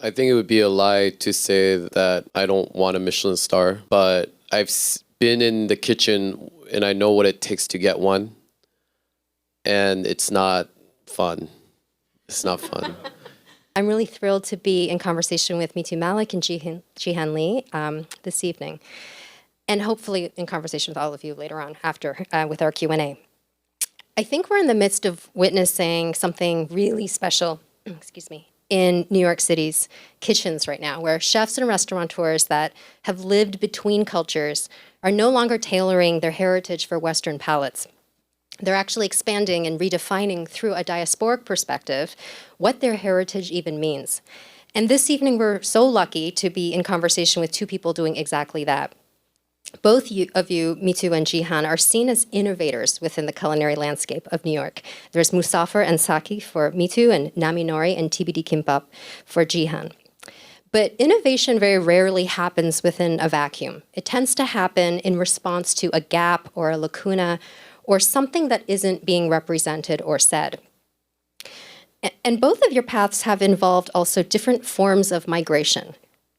I think it would be a lie to say that I don't want a Michelin star, but I've been in the kitchen and I know what it takes to get one, and it's not fun. It's not fun. I'm really thrilled to be in conversation with Mithu Malik and Jihan Lee this evening, and hopefully in conversation with all of you later on after with our Q&A. I think we're in the midst of witnessing something really special, excuse me, in New York City's kitchens right now, where chefs and restaurateurs that have lived between cultures are no longer tailoring their heritage for Western palates. They're actually expanding and redefining through a diasporic perspective what their heritage even means. And this evening, we're so lucky to be in conversation with two people doing exactly that. Both of you, Mithu and Jihan, are seen as innovators within the culinary landscape of New York. There's Musaafer and Saki for Mithu, and Nami, Nori, and TBD Gimbap for Jihan. But innovation very rarely happens within a vacuum. It tends to happen in response to a gap or a lacuna or something that isn't being represented or said. And both of your paths have involved also different forms of migration: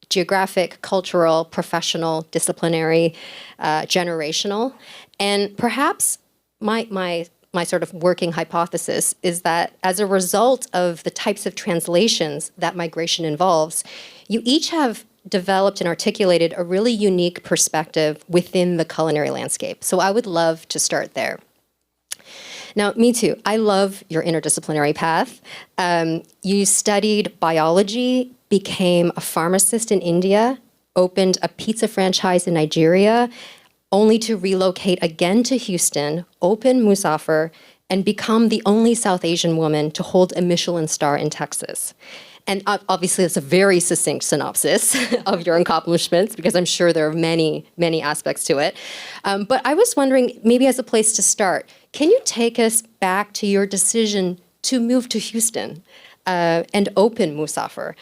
geographic, cultural, professional, disciplinary, generational. And perhaps my sort of working hypothesis is that as a result of the types of translations that migration involves, you each have developed and articulated a really unique perspective within the culinary landscape. So I would love to start there. Now, Mithu, I love your interdisciplinary path. You studied biology, became a pharmacist in India, opened a pizza franchise in Nigeria, only to relocate again to Houston, open Musaafer, and become the only South Asian woman to hold a Michelin star in Texas. And obviously, it's a very succinct synopsis of your accomplishments, because I'm sure there are many, many aspects to it. But I was wondering, maybe as a place to start, can you take us back to your decision to move to Houston and open Musaafer?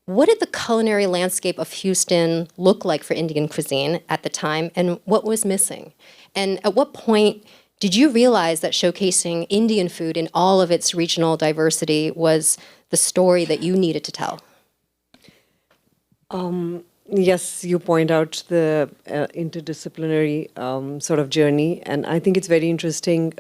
What did the culinary landscape of Houston look like for Indian cuisine at the time, and what was missing? And at what point did you realize that showcasing Indian food in all of its regional diversity was the story that you needed to tell? Yes, you point out the interdisciplinary sort of journey, and I think it's very interesting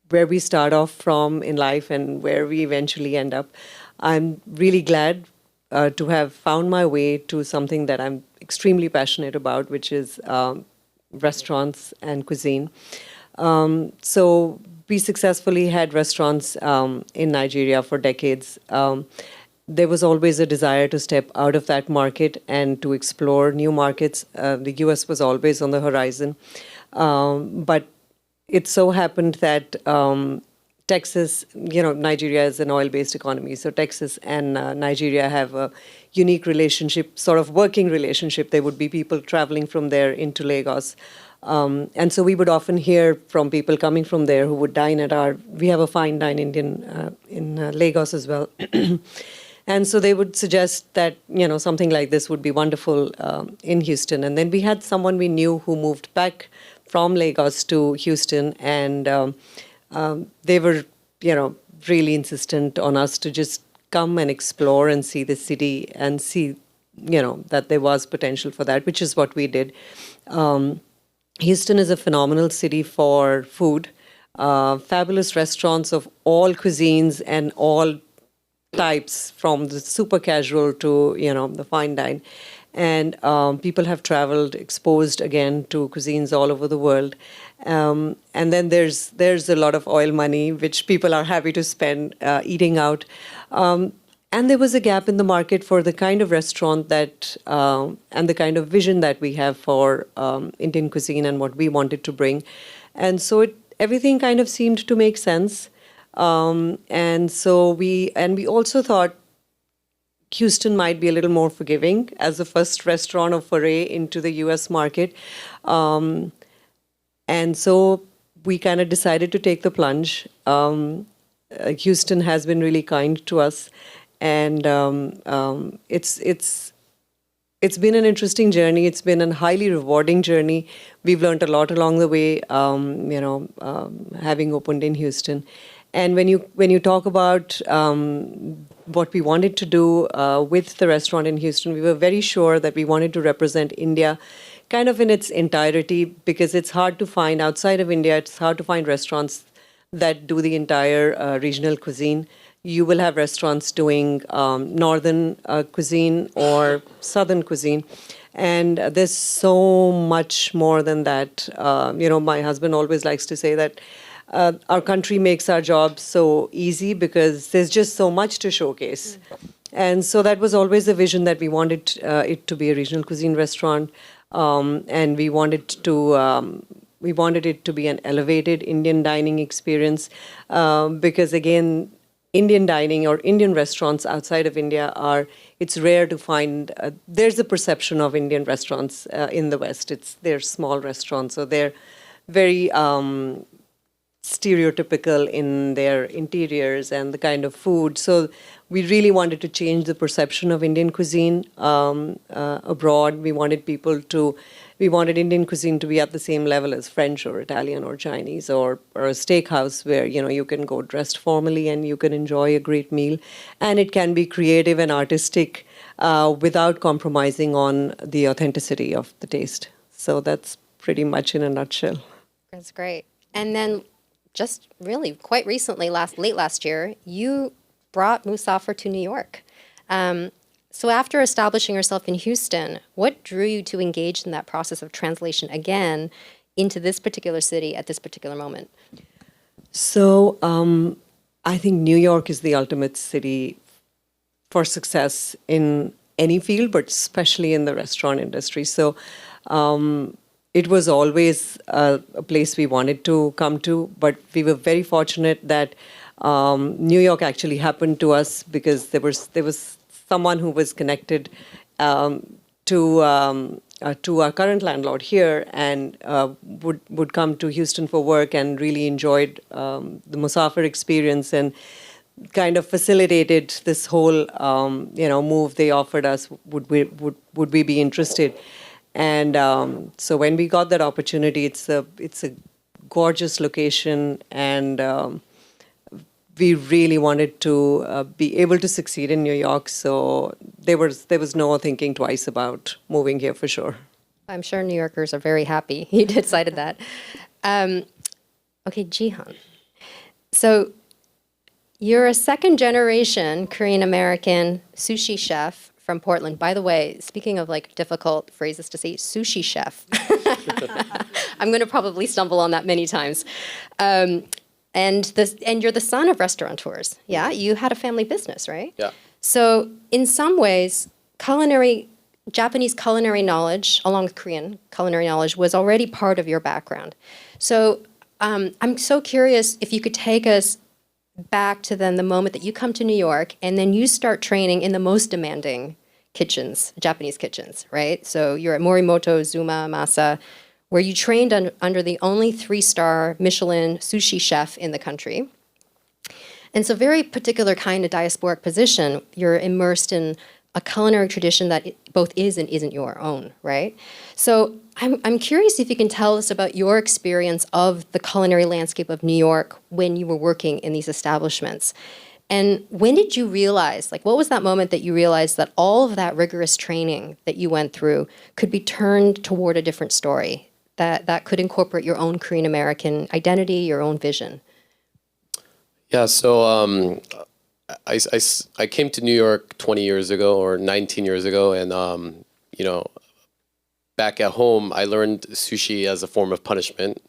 where we start off from in life and where we eventually end up. I'm really glad to have found my way to something that I'm extremely passionate about, which is restaurants and cuisine. So we successfully had restaurants in Nigeria for decades. There was always a desire to step out of that market and to explore new markets. The US was always on the horizon. But it so happened that Texas, Nigeria is an oil-based economy. So Texas and Nigeria have a unique relationship, sort of working relationship. There would be people traveling from there into Lagos. And so we would often hear from people coming from there who would dine at we have a fine dine Indian in Lagos as well. And so they would suggest that, something like this would be wonderful in Houston. And then we had someone we knew who moved back from Lagos to Houston, and they were, really insistent on us to just come and explore and see the city and see, that there was potential for that, which is what we did. Houston is a phenomenal city for food. Fabulous restaurants of all cuisines and all types, from the super casual to, the fine dine. And people have traveled, exposed again to cuisines all over the world. And then there's a lot of oil money, which people are happy to spend eating out. And there was a gap in the market for the kind of restaurant that, and the kind of vision that we have for Indian cuisine and what we wanted to bring. And so everything kind of seemed to make sense. And we also thought Houston might be a little more forgiving as the first restaurant of foray into the US market. And so we kind of decided to take the plunge. Houston has been really kind to us. And it's been an interesting journey. It's been a highly rewarding journey. We've learned a lot along the way, having opened in Houston. And when you talk about what we wanted to do with the restaurant in Houston, we were very sure that we wanted to represent India kind of in its entirety, because it's hard to find outside of India, it's hard to find restaurants that do the entire regional cuisine. You will have restaurants doing northern cuisine or southern cuisine. And there's so much more than that. My husband always likes to say that our country makes our job so easy because there's just so much to showcase. And so that was always the vision, that we wanted it to be a regional cuisine restaurant. And we wanted it to be an elevated Indian dining experience, because again, Indian dining or Indian restaurants outside of India it's rare to find. There's a perception of Indian restaurants in the West. They're small restaurants, so they're very stereotypical in their interiors and the kind of food. So we really wanted to change the perception of Indian cuisine abroad. We wanted Indian cuisine to be at the same level as French or Italian or Chinese or a steakhouse where, you can go dressed formally and you can enjoy a great meal. And it can be creative and artistic without compromising on the authenticity of the taste. So that's pretty much in a nutshell. That's great. And then just really quite recently, late last year, you brought Musaafer to New York. So after establishing yourself in Houston, what drew you to engage in that process of translation again into this particular city at this particular moment? So I think New York is the ultimate city for success in any field, but especially in the restaurant industry. So it was always a place we wanted to come to, but we were very fortunate that New York actually happened to us because there was someone who was connected to our current landlord here and would come to Houston for work and really enjoyed the Musaafer experience and kind of facilitated this whole move they offered us. Would we be interested? And so when we got that opportunity, it's a gorgeous location, and we really wanted to be able to succeed in New York. So there was no thinking twice about moving here for sure. I'm sure New Yorkers are very happy you decided that. Okay, Jihan. So you're a second-generation Korean-American sushi chef from Portland. By the way, speaking of difficult phrases to say, sushi chef. I'm going to probably stumble on that many times. And you're the son of restaurateurs. Yeah, you had a family business, right? Yeah. So in some ways, Japanese culinary knowledge, along with Korean culinary knowledge, was already part of your background. So I'm so curious if you could take us back to then the moment that you come to New York and then you start training in the most demanding kitchens, Japanese kitchens, right? So you're at Morimoto, Zuma, Masa, where you trained under the only 3-star Michelin sushi chef in the country. And it's a very particular kind of diasporic position. You're immersed in a culinary tradition that both is and isn't your own, right? So I'm curious if you can tell us about your experience of the culinary landscape of New York when you were working in these establishments. And when did you realize, what was that moment that you realized that all of that rigorous training that you went through could be turned toward a different story, that could incorporate your own Korean American identity, your own vision? Yeah, so I came to New York 20 years ago or 19 years ago, and back at home, I learned sushi as a form of punishment.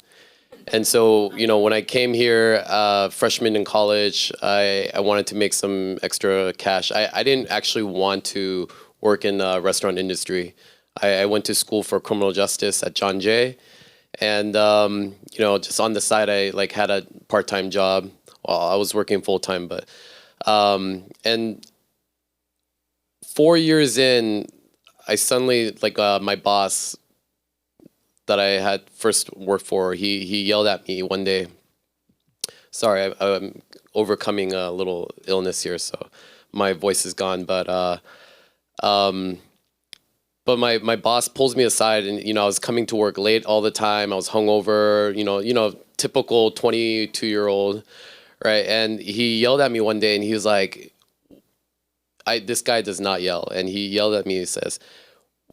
And so, when I came here, freshman in college, I wanted to make some extra cash. I didn't actually want to work in the restaurant industry. I went to school for criminal justice at John Jay. And, just on the side, I had a part-time job. Well, I was working full-time, but, and 4 years in, I suddenly, my boss that I had first worked for, he yelled at me one day. Sorry, I'm overcoming a little illness here, so my voice is gone. But my boss pulls me aside, and I was coming to work late all the time. I was hungover, typical 22-year-old, right? And he yelled at me one day, and he was like, this guy does not yell. And he yelled at me and says,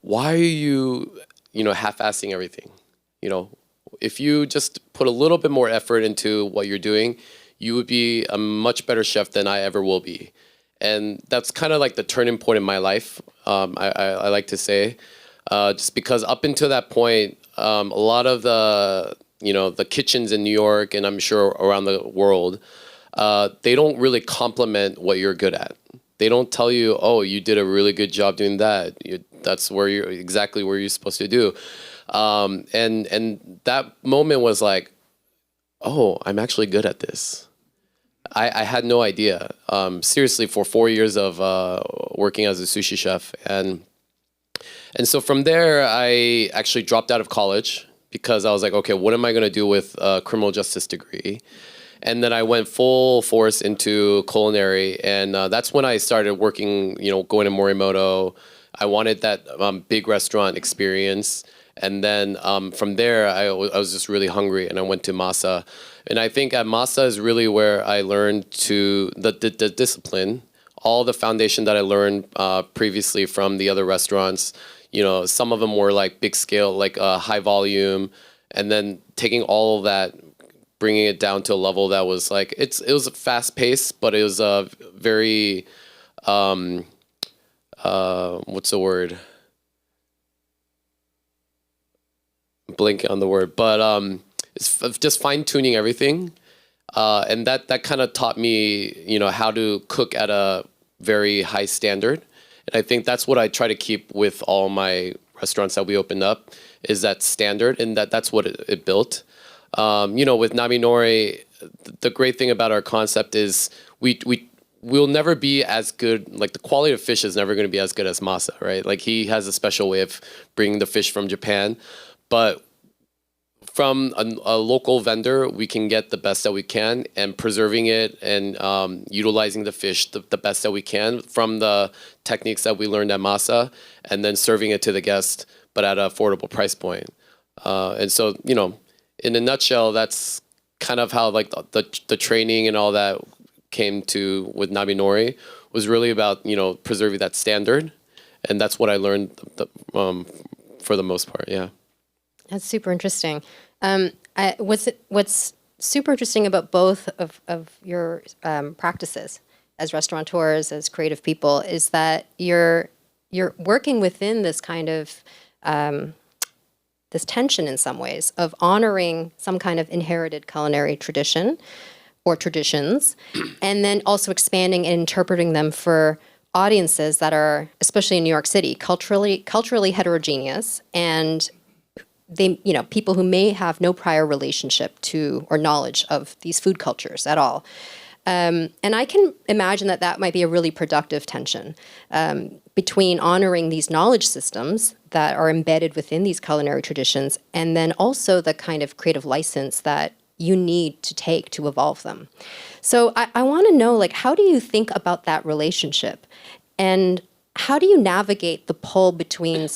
why are you, half-assing everything? If you just put a little bit more effort into what you're doing, you would be a much better chef than I ever will be. And that's kind of like the turning point in my life, I like to say. Just because up until that point, a lot of the kitchens in New York, and I'm sure around the world, they don't really compliment what you're good at. They don't tell you, oh, you did a really good job doing that. That's exactly where you're supposed to do. And that moment was like, oh, I'm actually good at this. I had no idea. Seriously, for 4 years of working as a sushi chef. And so from there, I actually dropped out of college because I was like, okay, what am I going to do with a criminal justice degree? And then I went full force into culinary. And that's when I started working, going to Morimoto. I wanted that big restaurant experience. And then from there, I was just really hungry, and I went to Masa. And I think at Masa is really where I learned the discipline, all the foundation that I learned previously from the other restaurants. Some of them were like big scale, like high volume, and then taking all of that, bringing it down to a level that was like, it was fast paced, but it was very, what's the word? Blanking on the word, but it's just fine tuning everything, and that kind of taught me, how to cook at a very high standard. And I think that's what I try to keep with all my restaurants that we opened up, is that standard, and that's what it built. With Nami Nori, the great thing about our concept is we'll never be as good, like the quality of fish is never going to be as good as Masa, right? Like he has a special way of bringing the fish from Japan. But from a local vendor, we can get the best that we can, and preserving it and utilizing the fish the best that we can from the techniques that we learned at Masa, and then serving it to the guest, but at an affordable price point. And so, in a nutshell, that's kind of how like the training and all that came to with Nami Nori, was really about, preserving that standard. And that's what I learned for the most part, yeah. That's super interesting. What's super interesting about both of your practices as restaurateurs, as creative people, is that you're working within this kind of this tension in some ways of honoring some kind of inherited culinary tradition or traditions, and then also expanding and interpreting them for audiences that are, especially in New York City, culturally heterogeneous, and they, people who may have no prior relationship to or knowledge of these food cultures at all. And I can imagine that might be a really productive tension between honoring these knowledge systems that are embedded within these culinary traditions, and then also the kind of creative license that you need to take to evolve them. So I want to know, how do you think about that relationship? And how do you navigate the pull between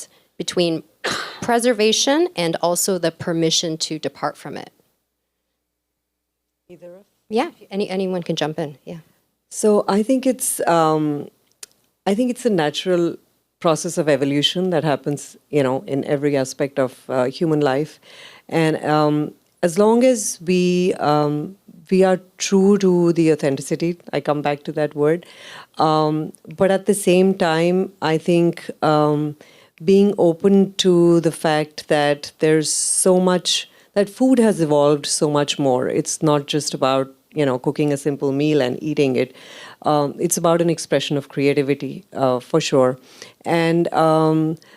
preservation and also the permission to depart from it? Either of? Yeah, anyone can jump in. Yeah. So I think it's a natural process of evolution that happens, in every aspect of human life, and as long as we are true to the authenticity, I come back to that word, but at the same time, I think being open to the fact that there's so much, that food has evolved so much more. It's not just about cooking a simple meal and eating it. It's about an expression of creativity, for sure. And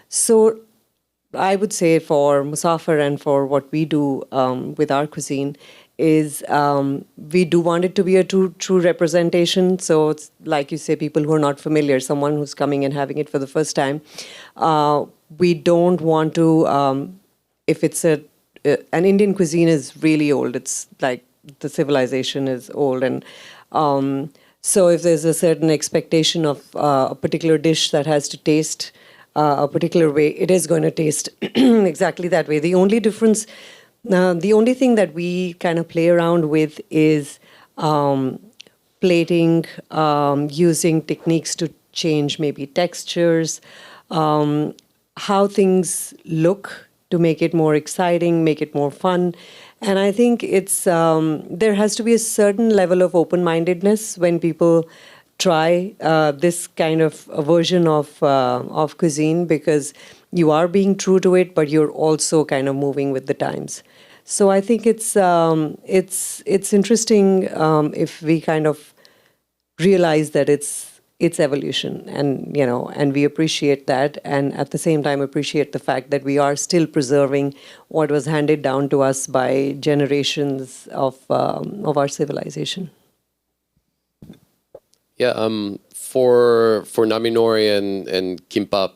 so I would say for Musaafer and for what we do with our cuisine is we do want it to be a true representation. So it's like you say, people who are not familiar, someone who's coming and having it for the first time. We don't want to, if it's an Indian cuisine is really old. It's like the civilization is old, and so if there's a certain expectation of a particular dish that has to taste a particular way, it is going to taste exactly that way. The only difference, the only thing that we kind of play around with is plating, using techniques to change maybe textures, how things look to make it more exciting, make it more fun. And I think it's there has to be a certain level of open-mindedness when people try this kind of a version of cuisine, because you are being true to it, but you're also kind of moving with the times. So I think it's interesting if we kind of realize that it's evolution, and and we appreciate that, and at the same time appreciate the fact that we are still preserving what was handed down to us by generations of our civilization. Yeah, for Nami Nori and Gimbap,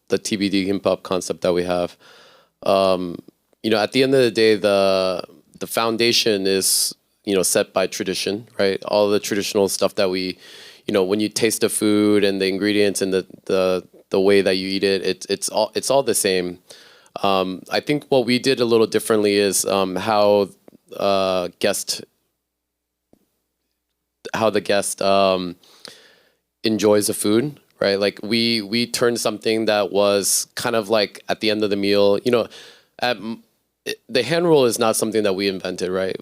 the TBD Gimbap concept that we have, at the end of the day, the foundation is set by tradition, right? All the traditional stuff that we, when you taste the food and the ingredients and the way that you eat it, it's all the same. I think what we did a little differently is how the guest enjoys the food, right? Like we turned something that was kind of like at the end of the meal, the hand roll is not something that we invented, right?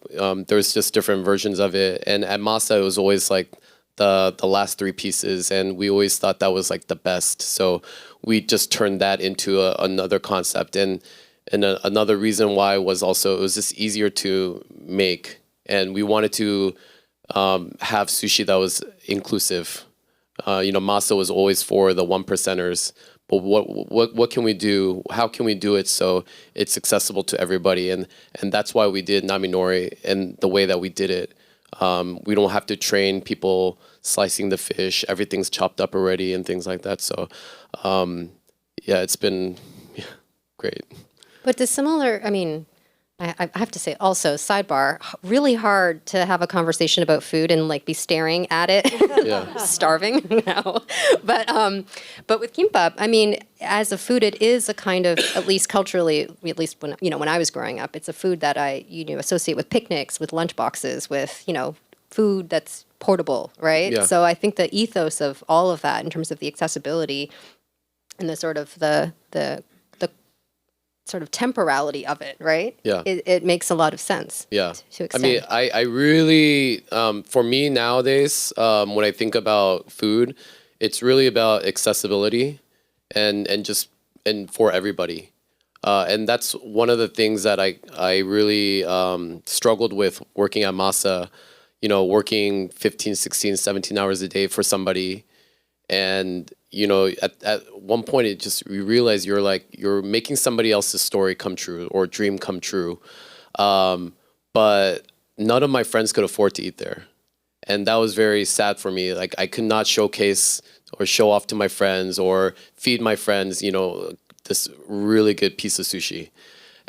There's just different versions of it, and at Masa it was always like the last three pieces, and we always thought that was like the best. So we just turned that into another concept, and another reason why was also it was just easier to make, and we wanted to have sushi that was inclusive. Masa was always for the 1%ers, but what can we do? How can we do it so it's accessible to everybody? And that's why we did Nami Nori and the way that we did it. We don't have to train people slicing the fish. Everything's chopped up already and things like that. So, it's been great. But I have to say also, sidebar, really hard to have a conversation about food and like be staring at it, starving now. But with Gimbap, as a food, it is a kind of, at least culturally, at least when I was growing up, it's a food that I associate with picnics, with lunch boxes, with food that's portable, right? Yeah. So I think the ethos of all of that in terms of the accessibility and the sort of the sort of temporality of it, right? Yeah. It makes a lot of sense. Yeah. To extend. I really, for me nowadays, when I think about food, it's really about accessibility and for everybody. And that's one of the things that I really struggled with working at Masa, working 15, 16, 17 hours a day for somebody. And at one point you realize you're making somebody else's story come true or dream come true, but none of my friends could afford to eat there, and that was very sad for me. Like I could not showcase or show off to my friends or feed my friends this really good piece of sushi.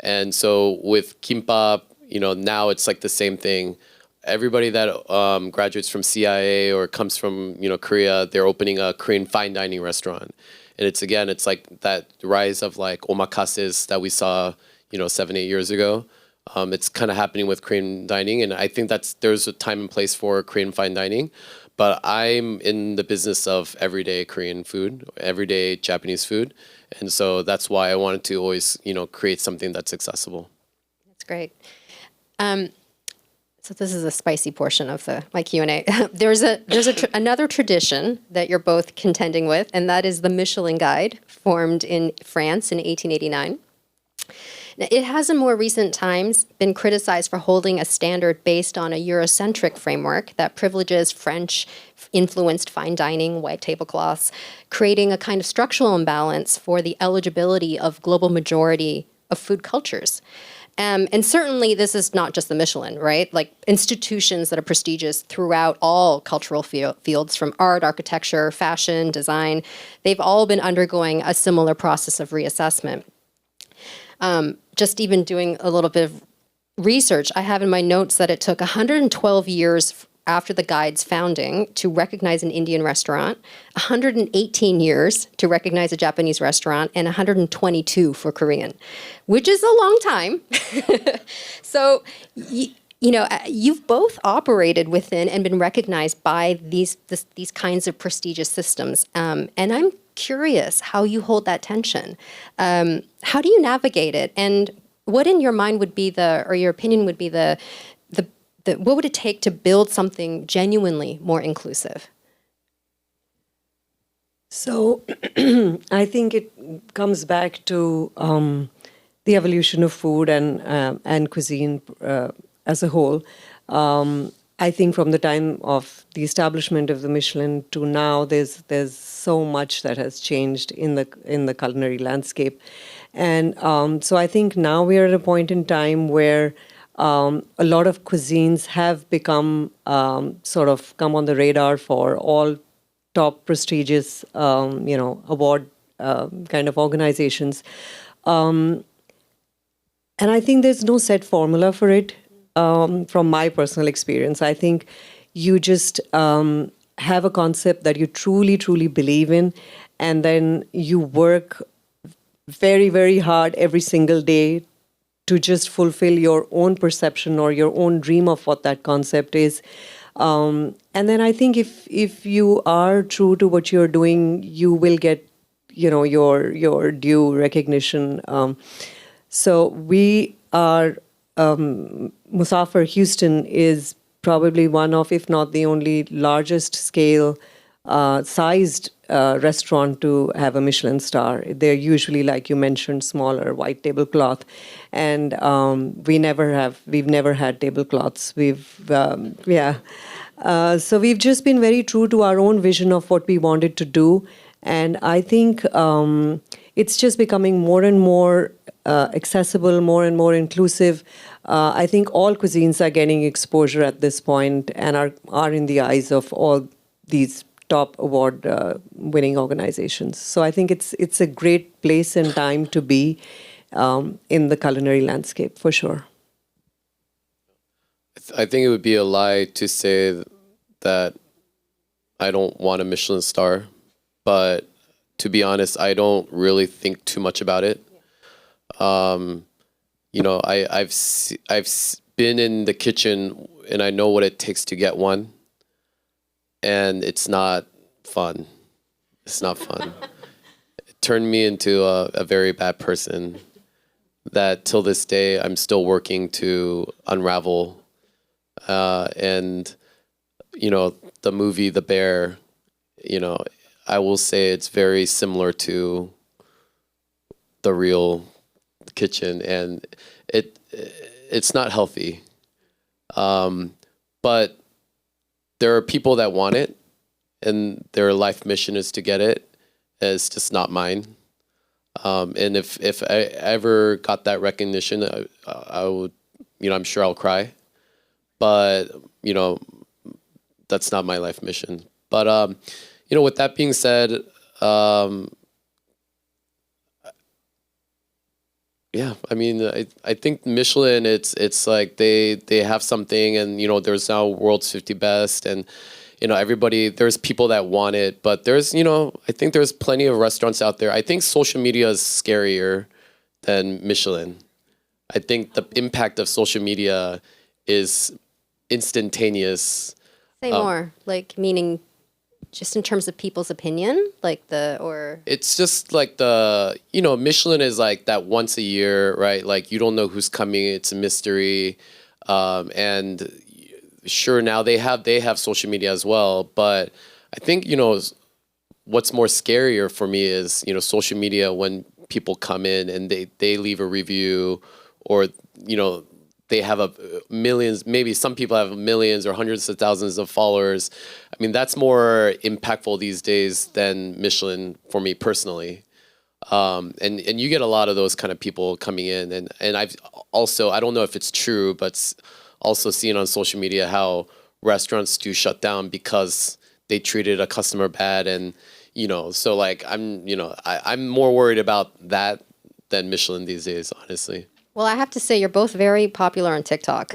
And so with Gimbap, now it's like the same thing. Everybody that graduates from CIA or comes from Korea, they're opening a Korean fine dining restaurant, and it's like that rise of like omakases that we saw 7-8 years ago. It's kind of happening with Korean dining, and I think there's a time and place for Korean fine dining, but I'm in the business of everyday Korean food, everyday Japanese food, and so that's why I wanted to always create something that's accessible. That's great. So this is a spicy portion of my Q&A. There's another tradition that you're both contending with, and that is the Michelin Guide, formed in France in 1889. Now, it has in more recent times been criticized for holding a standard based on a Eurocentric framework that privileges French-influenced fine dining, white tablecloths, creating a kind of structural imbalance for the eligibility of global majority of food cultures. And certainly this is not just the Michelin, right? Like institutions that are prestigious throughout all cultural fields, from art, architecture, fashion, design, they've all been undergoing a similar process of reassessment. Just even doing a little bit of research, I have in my notes that it took 112 years after the Guide's founding to recognize an Indian restaurant, 118 years to recognize a Japanese restaurant, and 122 for Korean, which is a long time. So you've both operated within and been recognized by these kinds of prestigious systems. And I'm curious how you hold that tension. How do you navigate it? And what in your mind would be or your opinion would be what would it take to build something genuinely more inclusive? So I think it comes back to the evolution of food and cuisine as a whole. I think from the time of the establishment of the Michelin to now, there's so much that has changed in the culinary landscape, and so I think now we are at a point in time where a lot of cuisines have become sort of come on the radar for all top prestigious, award kind of organizations, and I think there's no set formula for it. From my personal experience, I think you just have a concept that you truly, truly believe in, and then you work very, very hard every single day to just fulfill your own perception or your own dream of what that concept is. And then I think if you are true to what you're doing, you will get, your due recognition. So we are. Musaafer Houston is probably one of, if not the only largest scale sized restaurant to have a Michelin star. They're usually, like you mentioned, smaller, white tablecloth, and we've never had tablecloths. So we've just been very true to our own vision of what we wanted to do, and I think it's just becoming more and more accessible, more and more inclusive. I think all cuisines are getting exposure at this point and are in the eyes of all these top award winning organizations. So I think it's a great place and time to be in the culinary landscape, for sure. I think it would be a lie to say that I don't want a Michelin star, but to be honest, I don't really think too much about it. I've been in the kitchen and I know what it takes to get one, and it's not fun. It's not fun. It turned me into a very bad person that till this day I'm still working to unravel. And the movie The Bear, I will say it's very similar to the real kitchen, and it's not healthy. But there are people that want it, and their life mission is to get it. It's just not mine. And if I ever got that recognition, I would, I'm sure I'll cry. But that's not my life mission. But with that being said, yeah, I mean, I think Michelin, it's like they have something, and there's now world's 50 best, and there's people that want it, but there's I think there's plenty of restaurants out there. I think social media is scarier than Michelin. I think the impact of social media is instantaneous. Say more, like meaning just in terms of people's opinion, It's just like Michelin is like that once a year, right? Like you don't know who's coming. It's a mystery. And sure, now they have social media as well. But I think, what's more scarier for me is, social media when people come in and they leave a review, or, they have millions, maybe some people have millions or hundreds of thousands of followers. I mean, that's more impactful these days than Michelin for me personally. And you get a lot of those kind of people coming in. And I've also, I don't know if it's true, but also seen on social media how restaurants do shut down because they treated a customer bad. And, so like I'm more worried about that than Michelin these days, honestly. Well, I have to say you're both very popular on TikTok.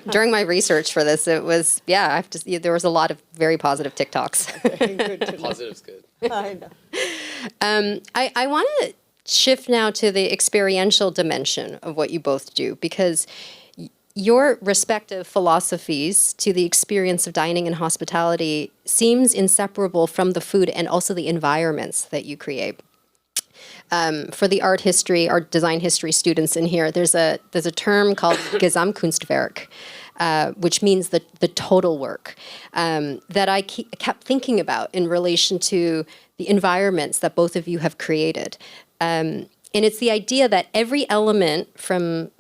During my research for this, it was, there was a lot of very positive TikToks. Positive's good. I know. I want to shift now to the experiential dimension of what you both do, because your respective philosophies to the experience of dining and hospitality seems inseparable from the food and also the environments that you create. For the art design history students in here, there's a term called Gesamtkunstwerk, which means the total work, that I kept thinking about in relation to the environments that both of you have created. And it's the idea that every element from,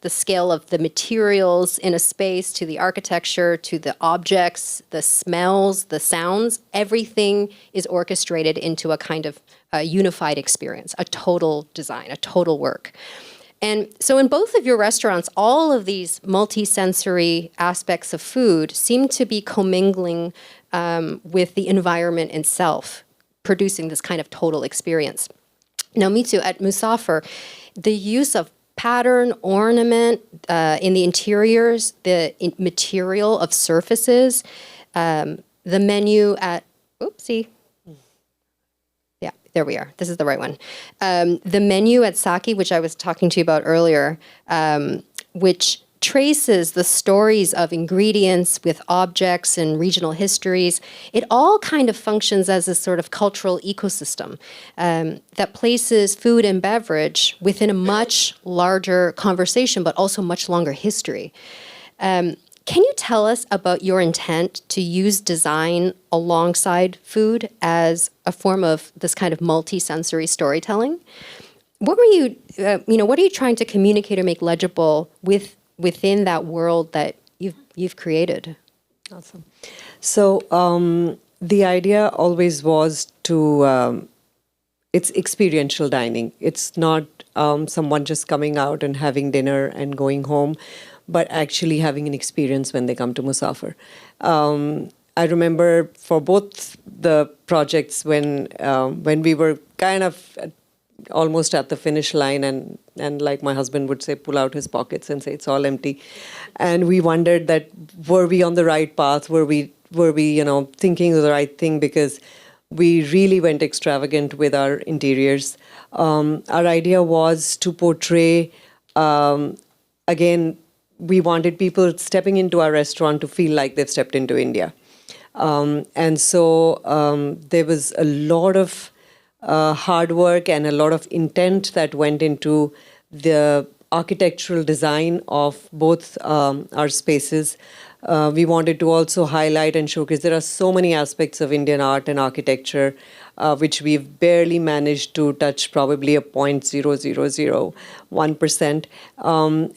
the scale of the materials in a space to the architecture to the objects, the smells, the sounds, everything is orchestrated into a kind of unified experience, a total design, a total work. And so in both of your restaurants, all of these multi-sensory aspects of food seem to be commingling with the environment itself, producing this kind of total experience. Now, Mithu, at Musaafer, the use of pattern, ornament in the interiors, the material of surfaces, the menu at, yeah, there we are. This is the right one. The menu at Saki, which I was talking to you about earlier, which traces the stories of ingredients with objects and regional histories. It all kind of functions as a sort of cultural ecosystem that places food and beverage within a much larger conversation, but also much longer history. Can you tell us about your intent to use design alongside food as a form of this kind of multi-sensory storytelling? What were you, what are you trying to communicate or make legible within that world that you've created? Awesome. So the idea always was to, it's experiential dining. It's not someone just coming out and having dinner and going home, but actually having an experience when they come to Musaafer. I remember for both the projects when we were kind of almost at the finish line, and like my husband would say, pull out his pockets and say it's all empty, and we wondered that were we on the right path? Were we thinking of the right thing? Because we really went extravagant with our interiors. Our idea was to portray, again, we wanted people stepping into our restaurant to feel like they've stepped into India, and so there was a lot of hard work and a lot of intent that went into the architectural design of both our spaces. We wanted to also highlight and showcase there are so many aspects of Indian art and architecture which we've barely managed to touch, probably a 0.0001%.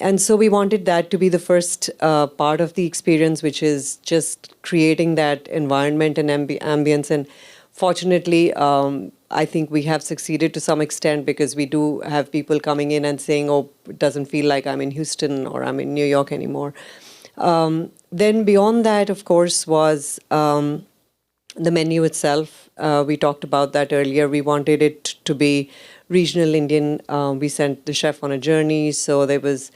And so we wanted that to be the first part of the experience, which is just creating that environment and ambience. And fortunately, I think we have succeeded to some extent, because we do have people coming in and saying, oh, it doesn't feel like I'm in Houston or I'm in New York anymore. Then beyond that, of course, was the menu itself. We talked about that earlier. We wanted it to be regional Indian. We sent the chef on a journey. So there was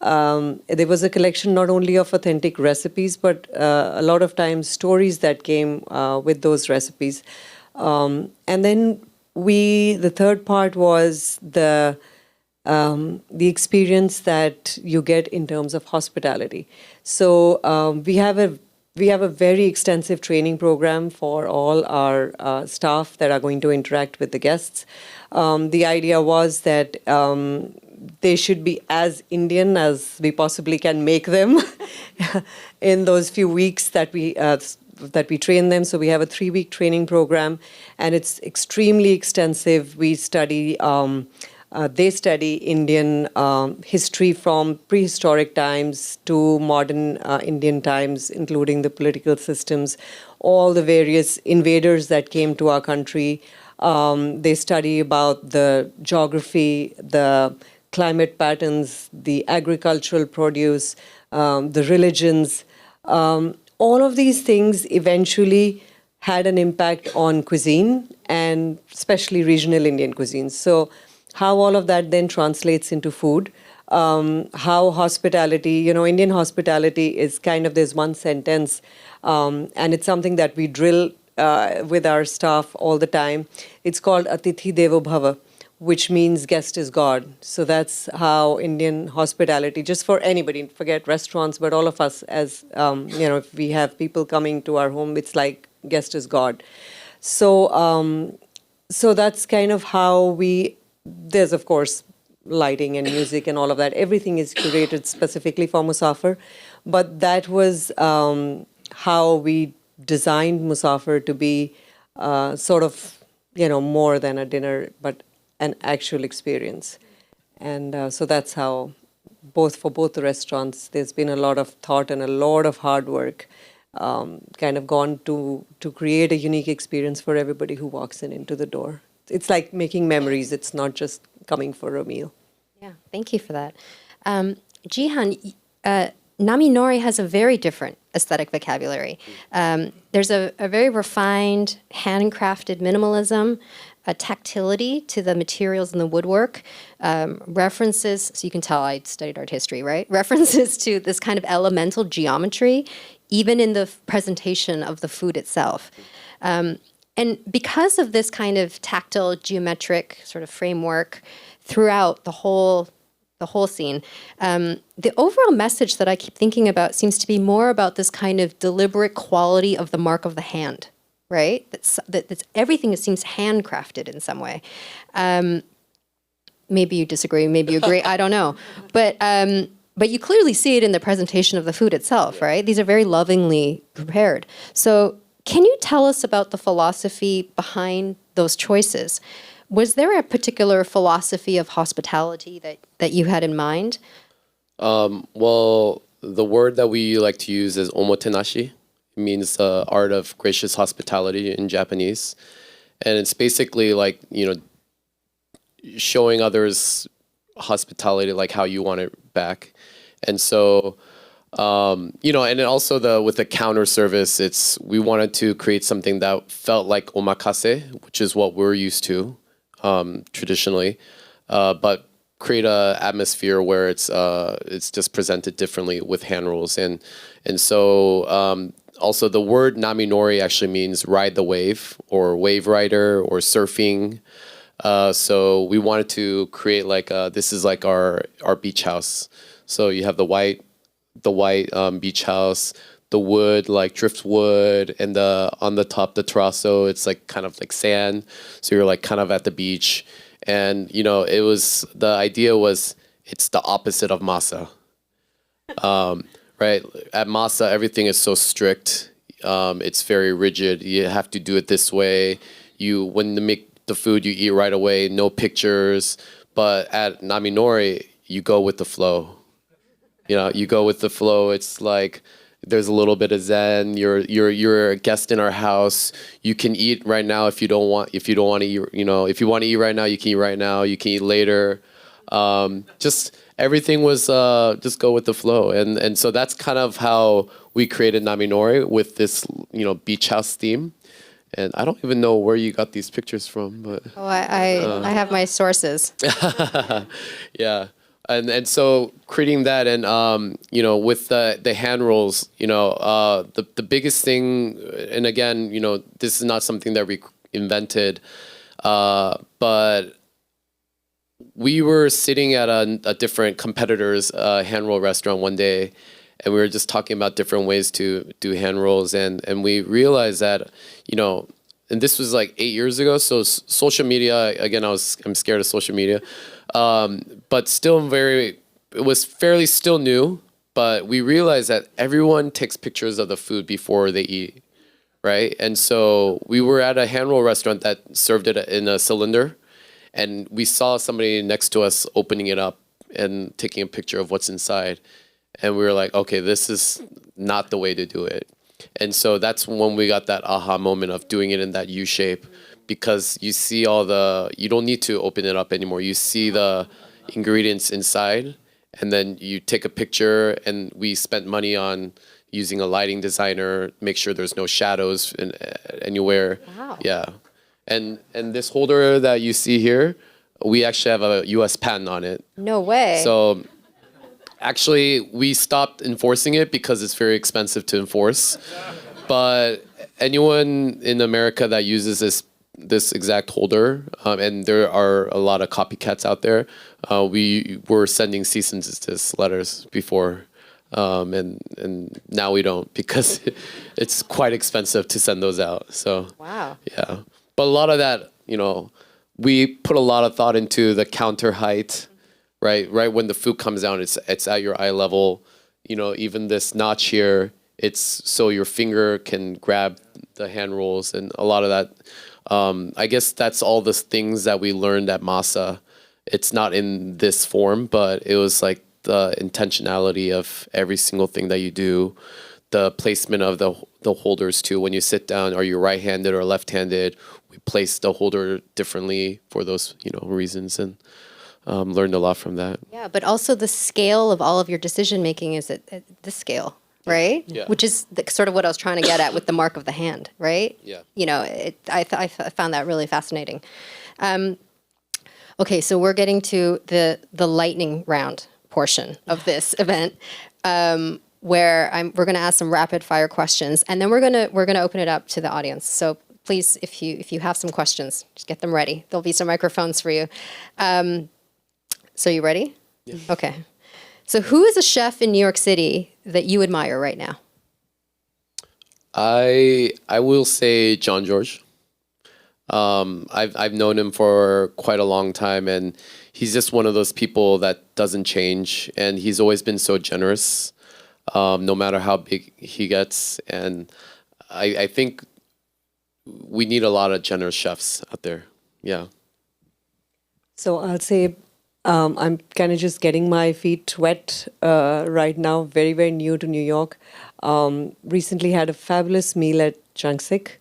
a collection not only of authentic recipes, but a lot of times stories that came with those recipes. And then the third part was the experience that you get in terms of hospitality. So we have a very extensive training program for all our staff that are going to interact with the guests. The idea was that they should be as Indian as we possibly can make them in those few weeks that we train them. So we have a 3-week training program, and it's extremely extensive. We study, they study Indian history from prehistoric times to modern Indian times, including the political systems, all the various invaders that came to our country. They study about the geography, the climate patterns, the agricultural produce, the religions. All of these things eventually had an impact on cuisine, and especially regional Indian cuisine. So how all of that then translates into food, how hospitality, Indian hospitality is kind of, there's one sentence, and it's something that we drill with our staff all the time. It's called Atithi Devo Bhava, which means guest is God. So that's how Indian hospitality, just for anybody, forget restaurants, but all of us as, if we have people coming to our home, it's like guest is God. So that's kind of how there's of course lighting and music and all of that. Everything is curated specifically for Musaafer. But that was how we designed Musaafer to be sort of, more than a dinner, but an actual experience. And so that's how, for both the restaurants, there's been a lot of thought and a lot of hard work kind of gone to create a unique experience for everybody who walks into the door. It's like making memories. It's not just coming for a meal. Yeah, thank you for that. Jihan, Nami Nori has a very different aesthetic vocabulary. There's a very refined, handcrafted minimalism, a tactility to the materials and the woodwork, references, so you can tell I studied art history, right? References to this kind of elemental geometry, even in the presentation of the food itself. And because of this kind of tactile, geometric sort of framework throughout the whole scene, the overall message that I keep thinking about seems to be more about this kind of deliberate quality of the mark of the hand, right? That's everything seems handcrafted in some way. Maybe you disagree, maybe you agree, I don't know. But you clearly see it in the presentation of the food itself, right? These are very lovingly prepared. So can you tell us about the philosophy behind those choices? Was there a particular philosophy of hospitality that you had in mind? Well, the word that we like to use is omotenashi. It means the art of gracious hospitality in Japanese. And it's basically like, showing others hospitality like how you want it back. And so, and then also with the counter service, we wanted to create something that felt like omakase, which is what we're used to traditionally, but create a atmosphere where it's just presented differently with hand rolls. And so also the word Nami Nori actually means ride the wave or wave rider or surfing. So we wanted to create this is like our beach house. So you have the white beach house, the wood like driftwood, and on the top the terrazzo, it's like kind of like sand. So you're like kind of at the beach, and the idea was it's the opposite of masa. Right? At masa, everything is so strict. It's very rigid. You have to do it this way. When you make the food, you eat right away. No pictures. But at Nami Nori, you go with the flow. You go with the flow. It's like there's a little bit of zen. You're a guest in our house. You can eat right now if you don't want to eat. If you want to eat right now, you can eat right now. You can eat later. Just everything was just go with the flow, and so that's kind of how we created Nami Nori with this beach house theme. And I don't even know where you got these pictures from, but I have my sources. Yeah. And so creating that and with the hand rolls, the biggest thing, and again, this is not something that we invented, but we were sitting at a different competitor's hand roll restaurant one day, and we were just talking about different ways to do hand rolls, and we realized that and this was like 8 years ago. So social media, again, I'm scared of social media. But still it was fairly still new, but we realized that everyone takes pictures of the food before they eat, right? And so we were at a hand roll restaurant that served it in a cylinder, and we saw somebody next to us opening it up and taking a picture of what's inside. And we were like, okay, this is not the way to do it. And so that's when we got that aha moment of doing it in that U shape, because you see you don't need to open it up anymore. You see the ingredients inside, and then you take a picture, and we spent money on using a lighting designer, make sure there's no shadows anywhere. Wow. Yeah. And this holder that you see here, we actually have a US patent on it. No way. So actually, we stopped enforcing it because it's very expensive to enforce. But anyone in America that uses this exact holder, and there are a lot of copycats out there. We were sending cease and desist letters before, and now we don't because it's quite expensive to send those out. So Wow. yeah, but a lot of that, we put a lot of thought into the counter height, right? Right when the food comes down, it's at your eye level. Even this notch here, it's so your finger can grab the hand rolls, and a lot of that. I guess that's all the things that we learned at Masa. It's not in this form, but it was like the intentionality of every single thing that you do, the placement of the holders too. When you sit down, are you right-handed or left-handed? We place the holder differently for those reasons, and learned a lot from that. Yeah, but also the scale of all of your decision making is at this scale, right? Yeah. Which is sort of what I was trying to get at with the mark of the hand, right? Yeah. I found that really fascinating. Okay, so we're getting to the lightning round portion of this event, where we're going to ask some rapid fire questions, and then we're gonna open it up to the audience. So please, if you have some questions, just get them ready. There'll be some microphones for you. So you ready? Yeah. Okay. So who is a chef in New York City that you admire right now? I will say John George. I've known him for quite a long time, and he's just one of those people that doesn't change, and he's always been so generous, no matter how big he gets. And I think we need a lot of generous chefs out there. Yeah. So I'll say I'm kind of just getting my feet wet right now, very, very new to New York. Recently had a fabulous meal at Changsik.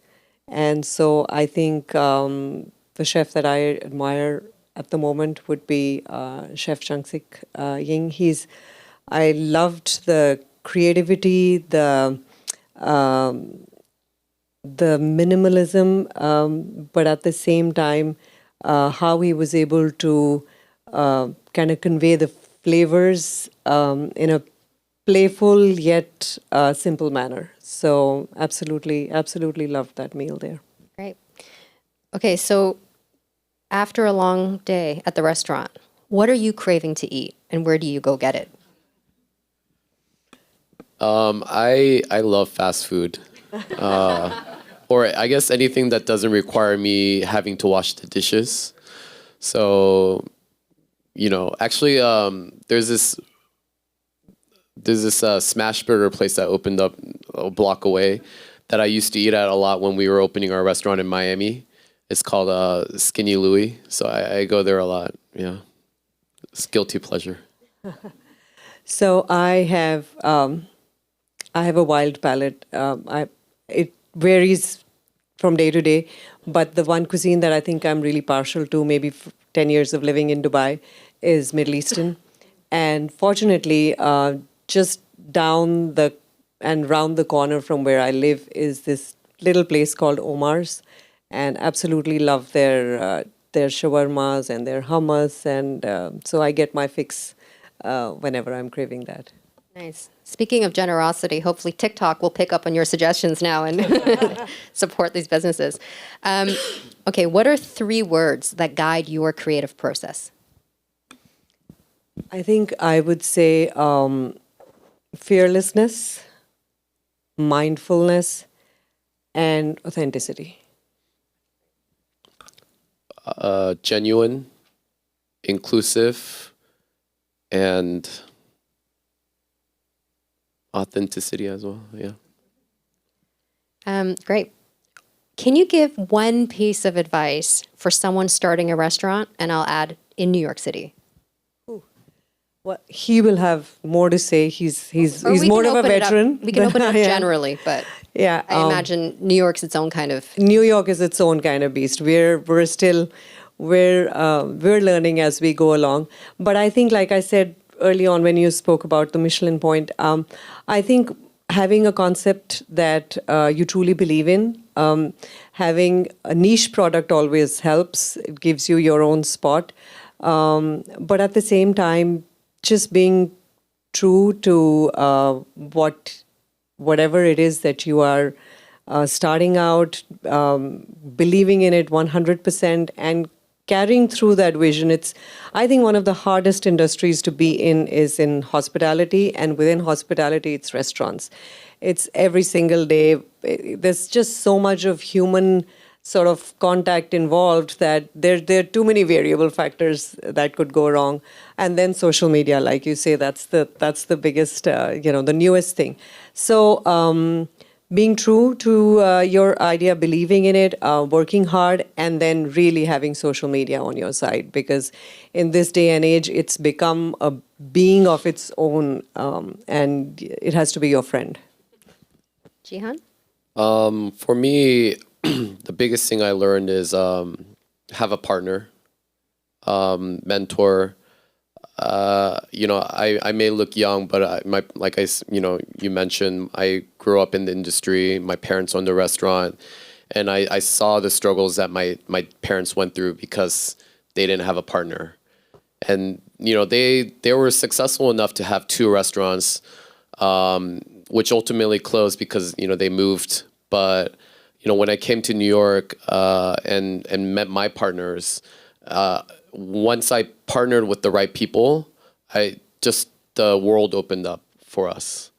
And so I think the chef that I admire at the moment would be Chef Changsik Ying. I loved the creativity, the minimalism, but at the same time, how he was able to kind of convey the flavors in a playful yet simple manner. So absolutely loved that meal there. Great. Okay, so after a long day at the restaurant, what are you craving to eat, and where do you go get it? I love fast food. Or I guess anything that doesn't require me having to wash the dishes. So, actually, there's this smash burger place that opened up a block away that I used to eat at a lot when we were opening our restaurant in Miami. It's called Skinny Louie. So I go there a lot. Yeah, it's guilty pleasure. So I have a wild palate. It varies from day to day, but the one cuisine that I think I'm really partial to, maybe 10 years of living in Dubai, is Middle Eastern. And fortunately, just down and round the corner from where I live is this little place called Omar's, and absolutely love their shawarmas and their hummus, and so I get my fix whenever I'm craving that. Nice. Speaking of generosity, hopefully TikTok will pick up on your suggestions now and support these businesses. Okay, what are 3 words that guide your creative process? I think I would say fearlessness, mindfulness, and authenticity. Genuine, inclusive, and authenticity as well. Yeah. Great. Can you give one piece of advice for someone starting a restaurant, and I'll add in New York City? Well, he will have more to say. He's Or we more can of a open it up- veteran. We can open it up Yeah. generally, but Yeah, I imagine New York's its own kind of. New York is its own kind of beast. We're learning as we go along. But I think, like I said early on when you spoke about the Michelin point, I think having a concept that you truly believe in, having a niche product always helps. It gives you your own spot. But at the same time, just being true to whatever it is that you are starting out, believing in it 100%, and carrying through that vision. It's, I think, one of the hardest industries to be in is in hospitality, and within hospitality, it's restaurants. It's every single day. There's just so much of human sort of contact involved that there are too many variable factors that could go wrong. And then social media, like you say, that's the biggest, the newest thing. So being true to your idea, believing in it, working hard, and then really having social media on your side, because in this day and age, it's become a being of its own, and it has to be your friend. Jihan? For me, the biggest thing I learned is have a partner, mentor. I may look young, but you mentioned, I grew up in the industry. My parents owned a restaurant, and I saw the struggles that my parents went through because they didn't have a partner. And they were successful enough to have 2 restaurants, which ultimately closed because they moved. But when I came to New York and met my partners, once I partnered with the right people, the world opened up for us.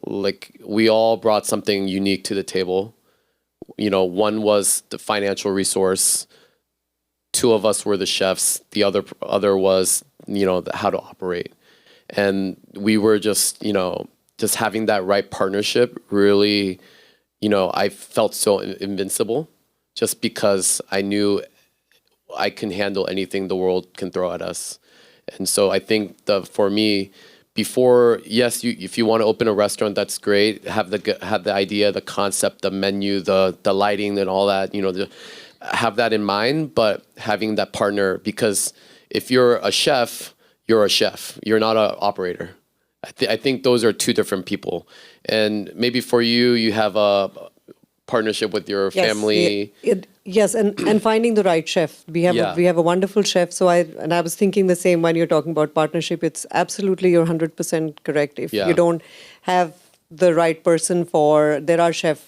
Like, we all brought something unique to the table. One was the financial resource. 2 of us were the chefs. The other was, how to operate. And we were just having that right partnership really, I felt so invincible just because I knew I can handle anything the world can throw at us. And so I think for me, before, yes, if you want to open a restaurant, that's great. Have the idea, the concept, the menu, the lighting, and all that. Have that in mind, but having that partner, because if you're a chef, you're a chef. You're not an operator. I think those are 2 different people. And maybe for you, you have a partnership with your family. Yes, and finding the right chef. We have a wonderful chef. So I was thinking the same when you're talking about partnership. It's absolutely, you're 100% correct. If you don't have the right person there are chef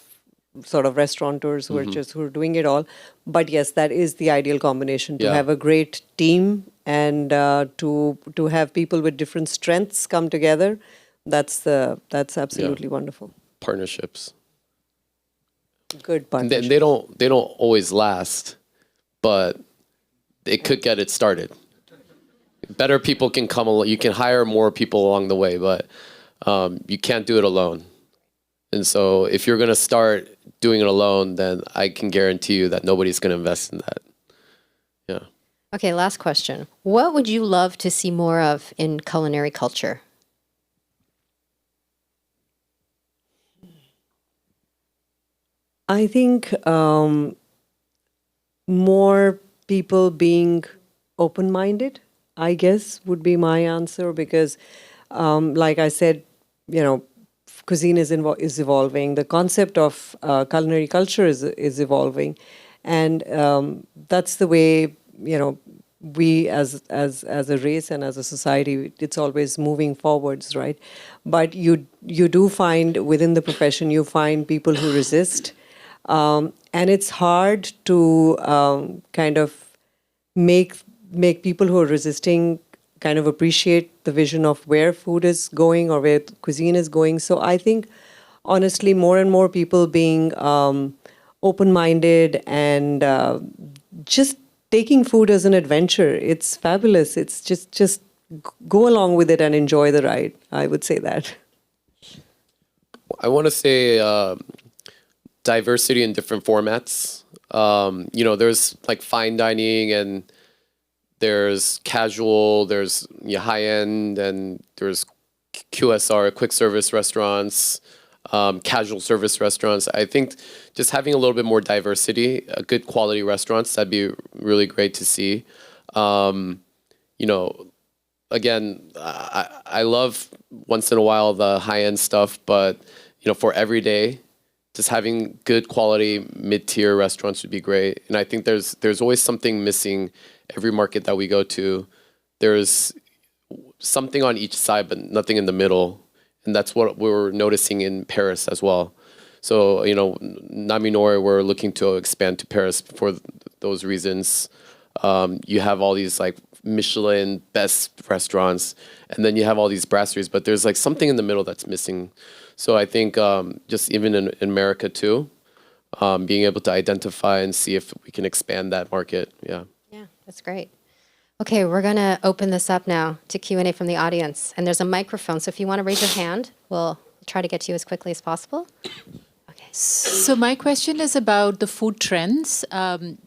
sort of restaurateurs who are doing it all. But yes, that is the ideal combination, to have a great team and to have people with different strengths come together. That's absolutely wonderful. Partnerships. Good partnerships. And they don't always last, but it could get it started. Better people can come along. You can hire more people along the way, but you can't do it alone. And so if you're going to start doing it alone, then I can guarantee you that nobody's going to invest in that. Yeah. Okay, last question. What would you love to see more of in culinary culture? I think more people being open-minded, I guess, would be my answer, because like I said, cuisine is evolving. The concept of culinary culture is evolving, and that's the way we as a race and as a society, it's always moving forwards, right? But you do find within the profession, you find people who resist, and it's hard to kind of make people who are resisting kind of appreciate the vision of where food is going or where cuisine is going. So I think, honestly, more and more people being open-minded and just taking food as an adventure. It's fabulous. It's just go along with it and enjoy the ride. I would say that. I want to say diversity in different formats. There's like fine dining, and there's casual, there's high-end, and there's QSR, quick service restaurants, casual service restaurants. I think just having a little bit more diversity, good quality restaurants, that'd be really great to see. Again, I love once in a while the high-end stuff, but for every day, just having good quality mid-tier restaurants would be great. And I think there's always something missing every market that we go to. There's something on each side, but nothing in the middle. And that's what we were noticing in Paris as well. So, Nami Nori, we're looking to expand to Paris for those reasons. You have all these like Michelin best restaurants, and then you have all these brasseries, but there's like something in the middle that's missing. So I think just even in America too, being able to identify and see if we can expand that market. Yeah. Yeah, that's great. Okay, we're going to open this up now to Q&A from the audience. And there's a microphone, so if you want to raise your hand, we'll try to get to you as quickly as possible. Okay. So my question is about the food trends.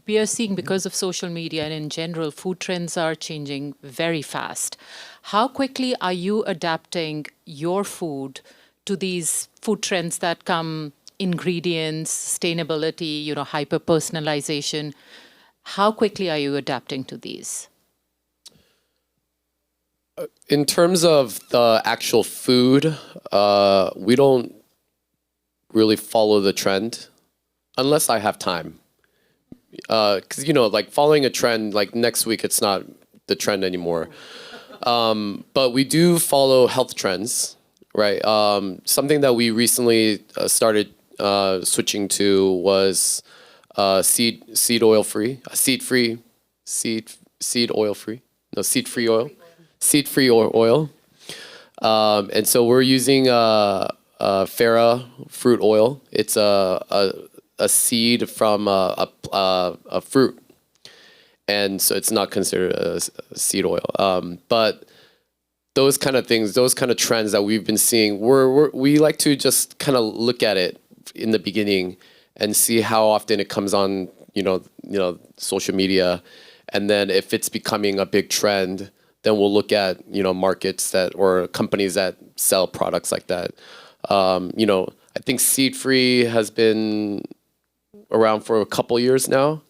We are seeing, because of social media and in general, food trends are changing very fast. How quickly are you adapting your food to these food trends that come, ingredients, sustainability, hyper-personalization? How quickly are you adapting to these? In terms of the actual food, we don't really follow the trend unless I have time. Because, like following a trend, like next week, it's not the trend anymore. But we do follow health trends, right? Something that we recently started switching to was seed oil free, seed oil free, no, seed free oil. Seed-free oil, and so we're using Farah fruit oil. It's a seed from a fruit, and so it's not considered a seed oil. But those kind of things, those kind of trends that we've been seeing, we like to just kind of look at it in the beginning and see how often it comes on, social media, and then if it's becoming a big trend, then we'll look at markets or companies that sell products like that. I think seed free has been around for a couple years now,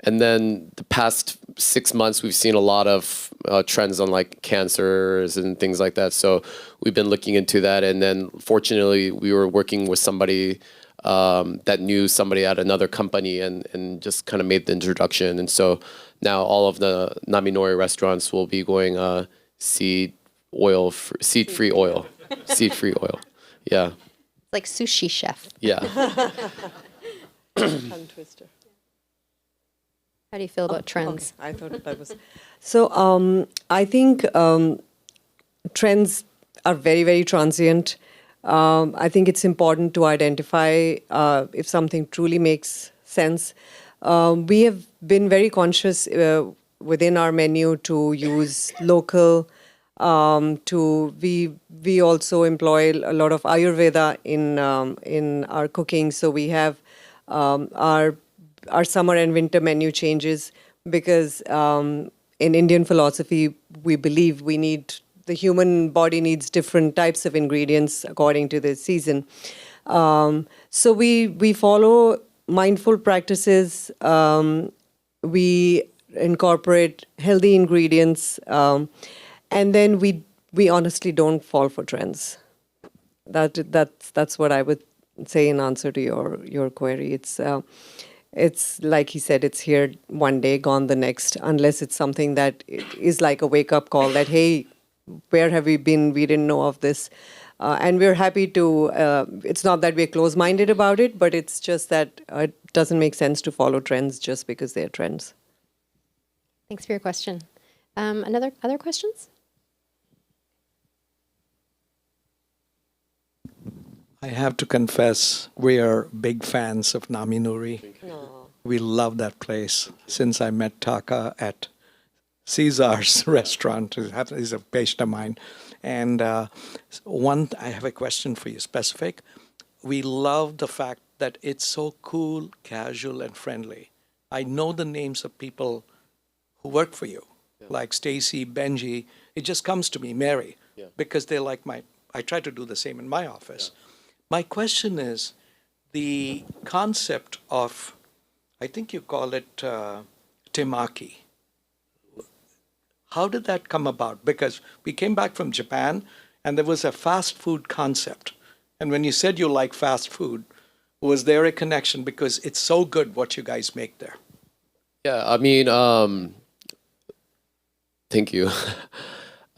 and then the past 6 months we've seen a lot of trends on like cancers and things like that. So we've been looking into that, and then fortunately we were working with somebody that knew somebody at another company and just kind of made the introduction. And so now all of the Nami Nori restaurants will be going seed-free oil. Seed-free oil. Yeah. Like sushi chef. Yeah. Tongue twister. How do you feel about trends? Okay. I thought that was... So I think trends are very, very transient. I think it's important to identify if something truly makes sense. We have been very conscious within our menu to use local. We also employ a lot of Ayurveda in our cooking. So we have our summer and winter menu changes because in Indian philosophy we believe the human body needs different types of ingredients according to the season. So we follow mindful practices. We incorporate healthy ingredients, and then we honestly don't fall for trends. That's what I would say in answer to your query. It's like he said, it's here one day, gone the next, unless it's something that is like a wake-up call that, hey, where have we been? We didn't know of this. And we're happy to, it's not that we're close-minded about it, but it's just that it doesn't make sense to follow trends just because they're trends. Thanks for your question. Other questions? I have to confess, we are big fans of Nami Nori. We love that place. Since I met Taka at Caesar's restaurant, he's a patient of mine. And I have a question for you, specific. We love the fact that it's so cool, casual, and friendly. I know the names of people who work for you, like Stacy, Benji. It just comes to me, Mary, because they're like I try to do the same in my office. My question is the concept of, I think you call it temaki. How did that come about? Because we came back from Japan and there was a fast food concept. And when you said you like fast food, was there a connection? Because it's so good what you guys make there. Yeah, I mean, thank you.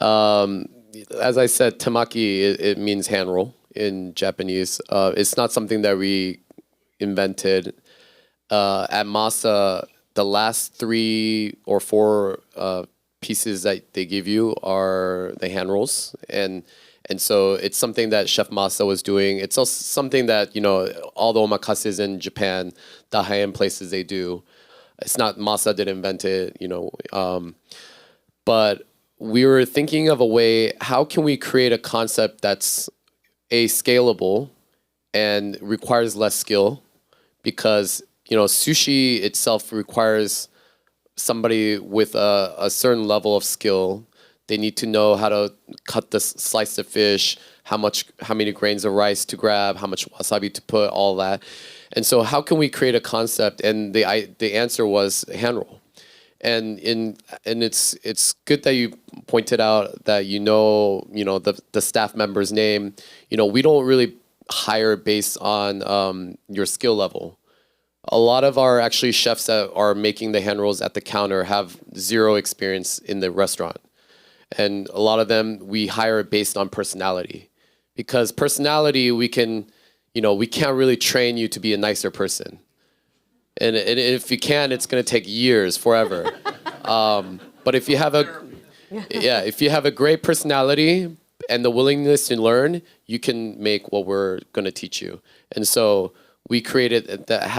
As I said, temaki, it means hand roll in Japanese. It's not something that we invented. At Masa, the last 3 or 4 pieces that they give you are the hand rolls, and so it's something that Chef Masa was doing. It's also something that, you know, all the omakases in Japan, the high-end places, they do. It's not Masa didn't invent it, you know. But we were thinking of a way, how can we create a concept that's scalable and requires less skill? Because, you know, sushi itself requires somebody with a certain level of skill. They need to know how to cut the slice of fish, how many grains of rice to grab, how much wasabi to put, all that. And so how can we create a concept? And the answer was hand roll. And it's good that you pointed out that you know the staff member's name. You know, we don't really hire based on your skill level. A lot of our actually chefs that are making the hand rolls at the counter have 0 experience in the restaurant. And a lot of them we hire based on personality, because personality we can't really train you to be a nicer person. And if you can, it's going to take years, forever. But if you have a great personality and the willingness to learn, you can make what we're going to teach you. And so we created that.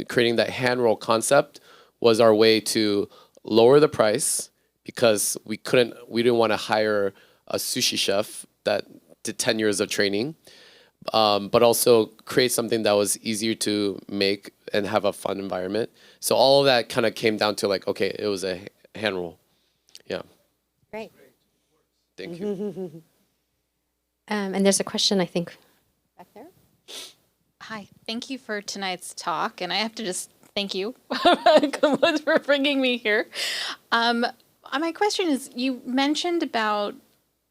Creating that hand roll concept was our way to lower the price, because we didn't want to hire a sushi chef that did 10 years of training, but also create something that was easier to make and have a fun environment. So all of that kind of came down to like, okay, it was a hand roll. Yeah. Great. Thank you. And there's a question, I think, back there. Hi, thank you for tonight's talk, and I have to just thank you for bringing me here. My question is, you mentioned about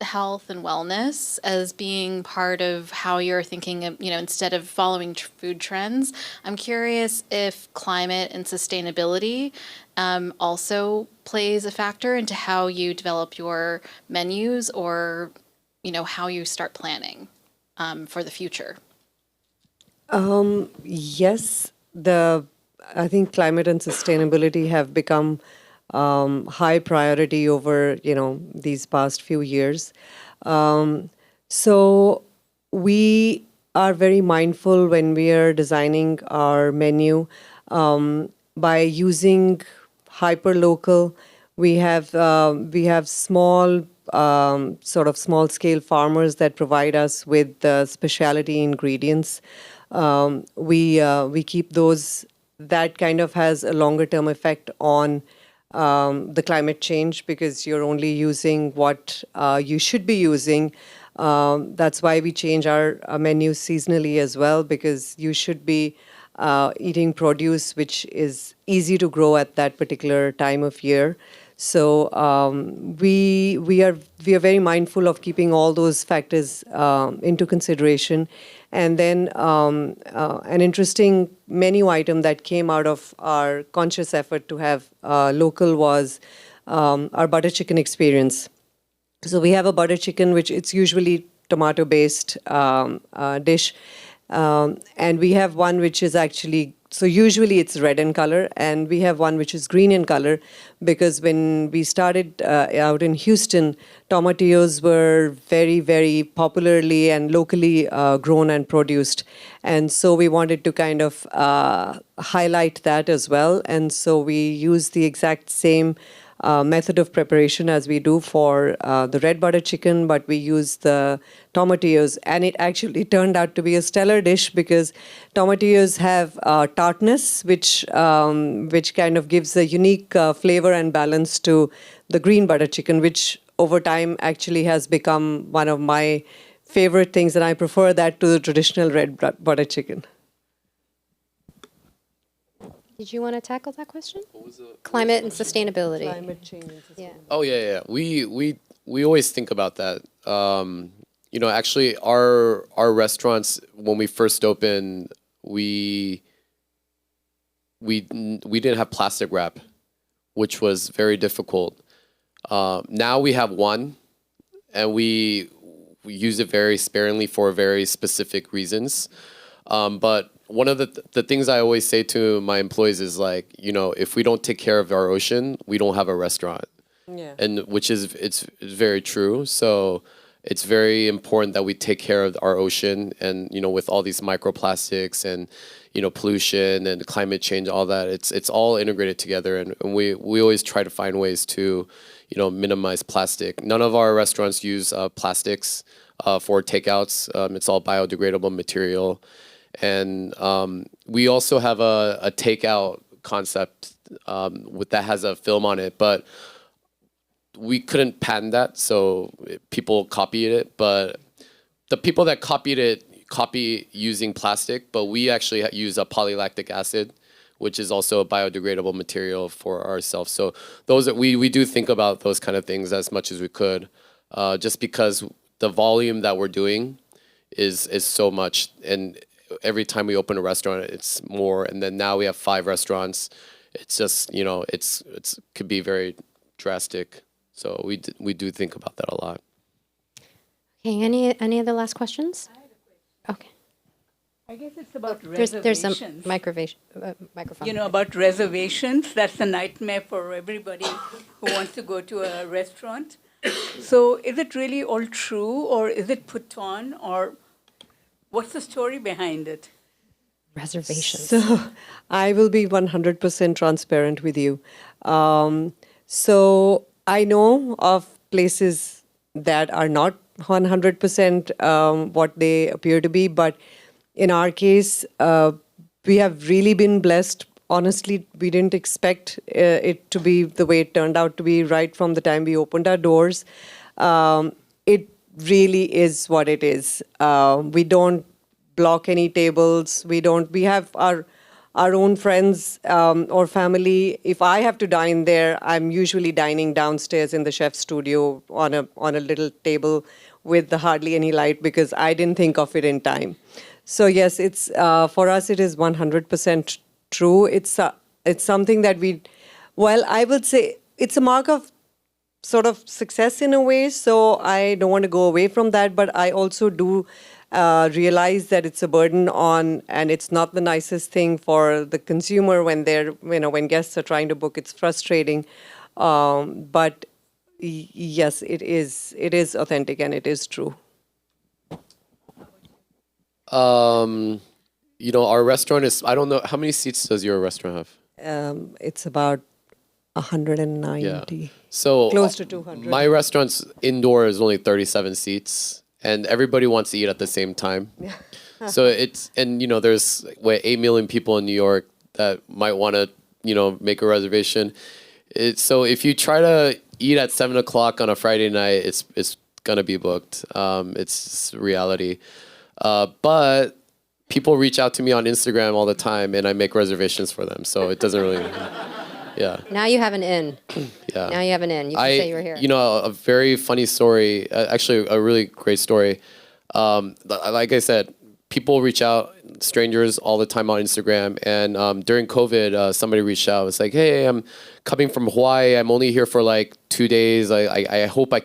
health and wellness as being part of how you're thinking of, instead of following food trends. I'm curious if climate and sustainability also plays a factor into how you develop your menus, or, how you start planning for the future. Yes, I think climate and sustainability have become high priority over these past few years. So we are very mindful when we are designing our menu by using hyper local. We have small small scale farmers that provide us with the specialty ingredients. We keep those. That kind of has a longer term effect on the climate change, because you're only using what you should be using. That's why we change our menus seasonally as well, because you should be eating produce which is easy to grow at that particular time of year. So we are very mindful of keeping all those factors into consideration. And then an interesting menu item that came out of our conscious effort to have local was our butter chicken experience. So we have a butter chicken, which it's usually tomato-based dish. And we have one which is actually, so usually it's red in color, and we have one which is green in color, because when we started out in Houston, tomatillos were very, very popularly and locally grown and produced. And so we wanted to kind of highlight that as well. And so we use the exact same method of preparation as we do for the red butter chicken, but we use the tomatillos, and it actually turned out to be a stellar dish, because tomatillos have tartness, which kind of gives a unique flavor and balance to the green butter chicken, which over time actually has become one of my favorite things, and I prefer that to the traditional red butter chicken. Did you want to tackle that question? What was it? Climate and sustainability. Climate change and sustainability. Yeah. Oh yeah. We always think about that. Actually, our restaurants, when we first opened, we didn't have plastic wrap, which was very difficult. Now we have one, and we we use it very sparingly for very specific reasons. But one of the things I always say to my employees is like, if we don't take care of our ocean, we don't have a restaurant. Yeah. And which is it's very true. So it's very important that we take care of our ocean, and with all these microplastics and pollution and climate change, all that, it's all integrated together, and we always try to find ways to minimize plastic. None of our restaurants use plastics for takeouts. It's all biodegradable material, and we also have a takeout concept that has a film on it, but we couldn't patent that, so people copied it. But the people that copied it copy using plastic, but we actually use a polylactic acid, which is also a biodegradable material for ourselves. So we do think about those kind of things as much as we could, just because the volume that we're doing is so much, and every time we open a restaurant, it's more. And then now we have 5 restaurants. It's just it's could be very drastic. So we do think about that a lot. Okay, any other last questions? Okay. I guess it's about There's reservations. a microphone. About reservations. That's a nightmare for everybody who wants to go to a restaurant. So is it really all true, or is it put on, or what's the story behind it? Reservations. So I will be 100% transparent with you. So I know of places that are not 100% what they appear to be, but in our case, we have really been blessed. Honestly, we didn't expect it to be the way it turned out to be right from the time we opened our doors. It really is what it is. We don't block any tables. We have our own friends or family. If I have to dine there, I'm usually dining downstairs in the chef's studio on a little table with hardly any light, because I didn't think of it in time. So yes, it's for us it is 100% true. It's something that I would say it's a mark of sort of success in a way. So I don't want to go away from that, but I also do realize that it's a burden on, and it's not the nicest thing for the consumer when when guests are trying to book. It's frustrating, but yes, it is authentic and it is true. Our restaurant is, I don't know, how many seats does your restaurant have? It's about 190. Yeah. So close to 200. My restaurant's indoor is only 37 seats, and everybody wants to eat at the same time. So there's 8 million people in New York that might want to, make a reservation. So if you try to eat at 7 o'clock on a Friday night, it's gonna be booked. It's just reality. But people reach out to me on Instagram all the time, and I make reservations for them. So it doesn't really, yeah. Now you have an in. Yeah. Now you have an in. You can say you were here. A very funny story, actually a really great story. Like I said, people reach out, strangers all the time on Instagram. And during COVID, somebody reached out. It's like, hey, I'm coming from Hawaii. I'm only here for like 2 days. I hope I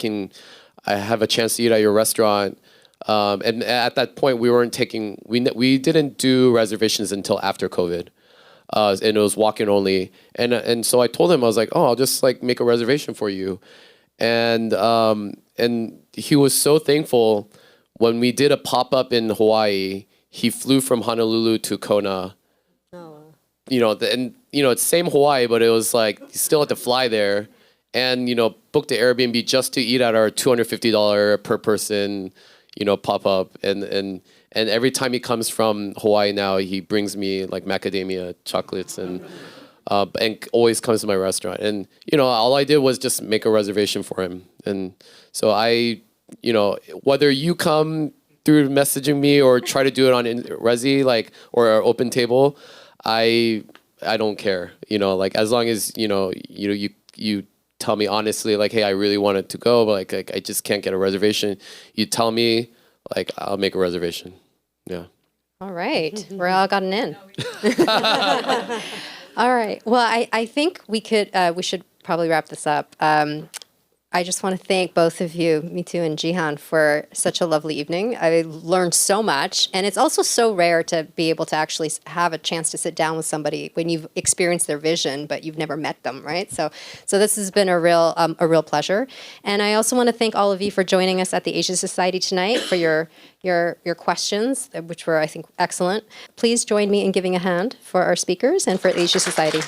have a chance to eat at your restaurant. And at that point, we didn't do reservations until after COVID. And it was walk-in only. And so I told him, I was like, I'll just like make a reservation for you. And he was so thankful. When we did a pop-up in Hawaii, he flew from Honolulu to Kona. Oh. It's same Hawaii, but it was like, you still had to fly there. And, booked the Airbnb just to eat at our $250 per person, pop-up. And every time he comes from Hawaii now, he brings me like macadamia chocolates and always comes to my restaurant. And, all I did was just make a reservation for him. And so whether you come through messaging me or try to do it on Resi, or open table, I don't care. As long as, you tell me honestly, like, hey, I really wanted to go, but like I just can't get a reservation. You tell me, like, I'll make a reservation. Yeah. All right. We're all got an in. All right. Well, I think we should probably wrap this up. I I just want to thank both of you, Mithu and Jihan, for such a lovely evening. I learned so much, and it's also so rare to be able to actually have a chance to sit down with somebody when you've experienced their vision, but you've never met them, right? So this has been a real pleasure. And I also want to thank all of you for joining us at the Asia Society tonight, for your questions, which were, I think, excellent. Please join me in giving a hand for our speakers and for the Asia Society.